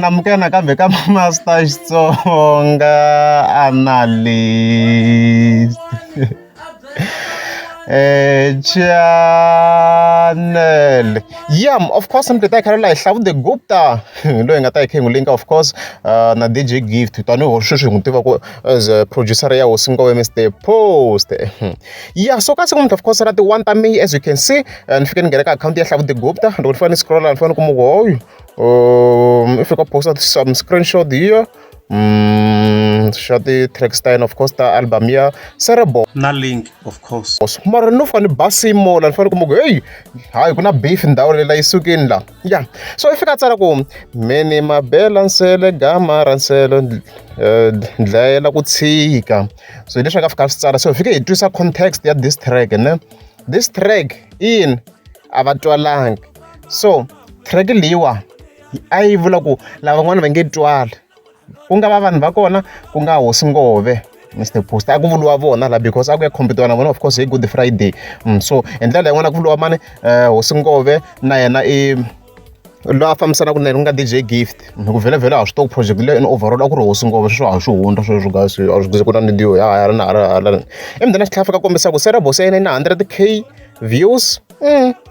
namukela kambe ka Master Xitsonga analyst. Channel. Yeah, of course, I'm the Kerala Hlavude Gupta. Loyi nga ta hi link, of course, na DJ Gift. Tanihi sweswi n'wi tiva as a producer ya Hosingo Mr. Post. Yeah, so kasi of course, ra ti-1 ta May, as you can see, ni fike ni nghena ka account ya Hlavude Gupta. Loko ni fane ni scroll, ni fane ku mu if you can post some screenshot here. Shot the track style, of course, the album here, Cerebral. Na link, of course. Mara no fani basi mo la fani kumu hey, hayi kuna beef ndawo lela isukini la. Yeah. So if ka tsala ku meni mabela nsele gama ranselo ndlela ku tshika. So leswi ka fika tsala so fike hi twisa context ya this track ne. This track in avatwalang. So track liwa ayi vula ku lava n'wana va nge twala. Ku nga va vanhu va kona ku nga Hosingove Mr. Post a ku vuliwa vona la because a ku ya compete na vona of course hi Good Friday. So endlela yin'wana ku vuliwa mani Hosingove na yena lo a fambisana ku na nga DJ Gift ku vhele a swi tok project leyo in overall a ku ri Hosingove sweswo a swi hundra sweswo guys a swi ku na nidio ya na emdana xi tlhafa ka kombisa ku Cerebral se yena na 100k views.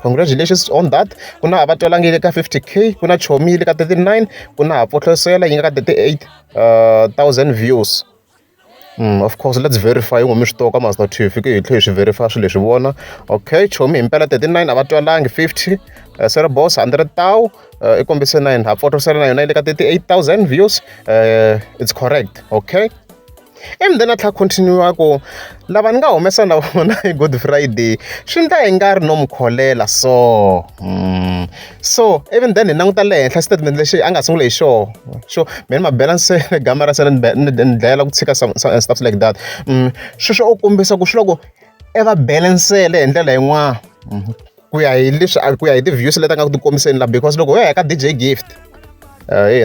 Congratulations on that. Kuna avatwalangi le ka 50k, kuna Chomi le ka 39, kuna Apotlosela yi nga ka 38,000 views. Of course, let's verify ngomi swi toka Master T fike hi tlhe hi verify swilo leswi vona. Okay, Chomi impela 39, avatwalangi 50, Cerebral 100,000, i kombise 9, Apotlosela na yona le ka 38,000 views. It's correct, okay? And then atla continue ku lava ni nga humesa na vona hi Good Friday swi ndla hi nga ri no mukholela so even then ni languta le henhla statement lexi a nga sungula hi xo meni mabalance gama ra sele ni dlayela ku tshika some stuff like that sweswo u kombisa ku swiloko e va balancele hi ndlela yin'wana ku ya hi leswi ku ya hi ti-views leti a nga ku ti komiseni la because loko ya ka DJ Gift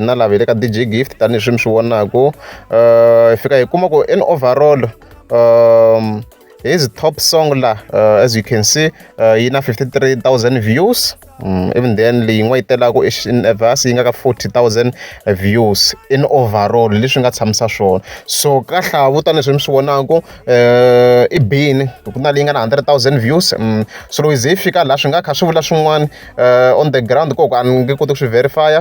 na lava le ka DJ Gift tanihi swi mi swi vonaku fika hi kuma ku in overall his top song la as you can see yi na 53,000 views. Even then leyi yin'wana yi telaku in verse yi nga ka 40,000 views in overall leswi nga tshamisa swona so ka hlavu tanihi swi mi swi vonaku i bini ku na leyi nga na 100,000 views so loko ze yi fika laha swi nga kha swi vula swin'wana on the ground koko a ni nge koti ku swi verifya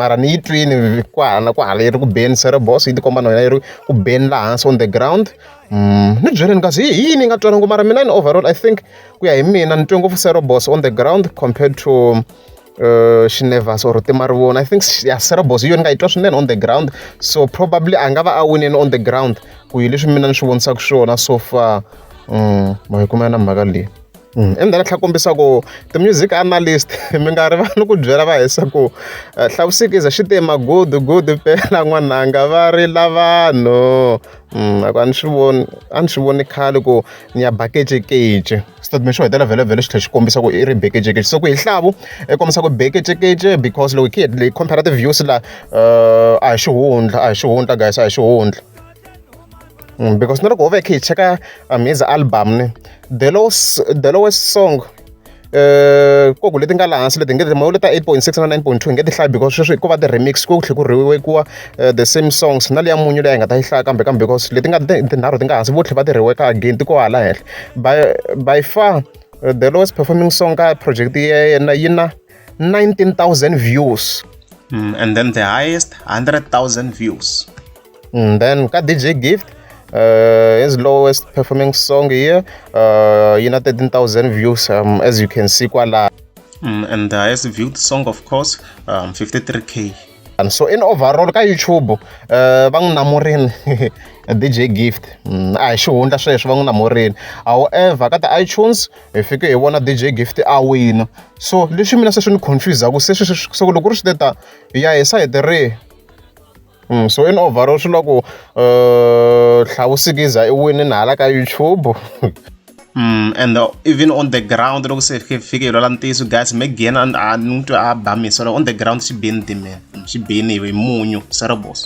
mara ni yi twini kwahala na kwahala yi ri ku beni Cerebral yi tikomba na yona yi ri ku beni laha hansi on the ground. Ni byeleni kasi hi yini nga twanangu mara mina in overall I think ku ya hi mina ni twe ngopfu Cerebral on the ground compared to Shinevas or Timarivona. I think Cerebral hi yona nga yi twa swinene on the ground so probably a nga va a winini on the ground ku hi leswi mina ni swi vonisaka swona so far ma hi kuma na mhaka leyi. And then I kombisa ku the-music analyst mi nga rivali ku byela va hisa ku hlavusikiza xi tema good pela n'wananga va rila vanhu a ni swi voni khale ku ni ya bakecekece statement xo hetela vhele xi tlhe xi kombisa ku i ri bekecekece so ku hi hlavu i kombisa ku bekecekece because loko hi comparative views la a hi xihundla guys a hi xihundla. Because not go back check his album ne the lowest song ko leti nga laha hansi leti ngeti mawule ta 8.6 na 9.2 ngeti hlaya because sweswi ko va the remix ko tlhe ku reworkiwa the same songs na leya munyu leyi nga ta yi hlaya kambe because leti nga tinharhu ti nga hansi vo tlhe va ti reworka again ti ko hala henhla by far the lowest performing song ka project yena yi na 19,000 views and then the highest 100,000 views then ka DJ Gift his lowest performing song here you know 13,000 views as you can see kwala and the highest viewed song of course 53k and so in overall ka YouTube va n'wi namurini DJ Gift a hi xihundla sweswo va n'wi namurini however ka ti-iTunes hi fike hi vona DJ Gift a wina so leswi mina se swi ni confuseaku se loko ku ri swi teta ya hi sayiti rihi so in overall swi loko hlavusikiza i winini hala ka YouTube and even on the ground loko se fike hi lwela ntiyiso guys Megan a ni twa a bamisa on the ground xi bini timela xi bini hi munyu Cerebral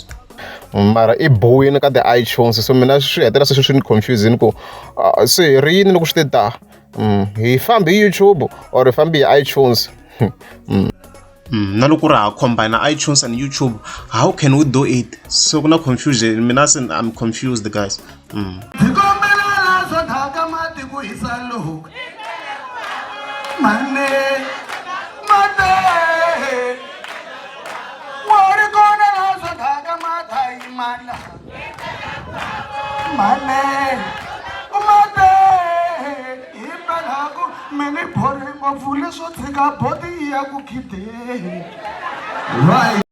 mara i boyini ka ti-iTunes so mina swi hetela sweswi swi ni confusing ku se hi ri yini loko swi teta hi fambi hi YouTube or hi fambi hi iTunes Na loko ra combine iTunes and YouTube, how can we do it? So kuna confusion. I'm confused, guys. Right.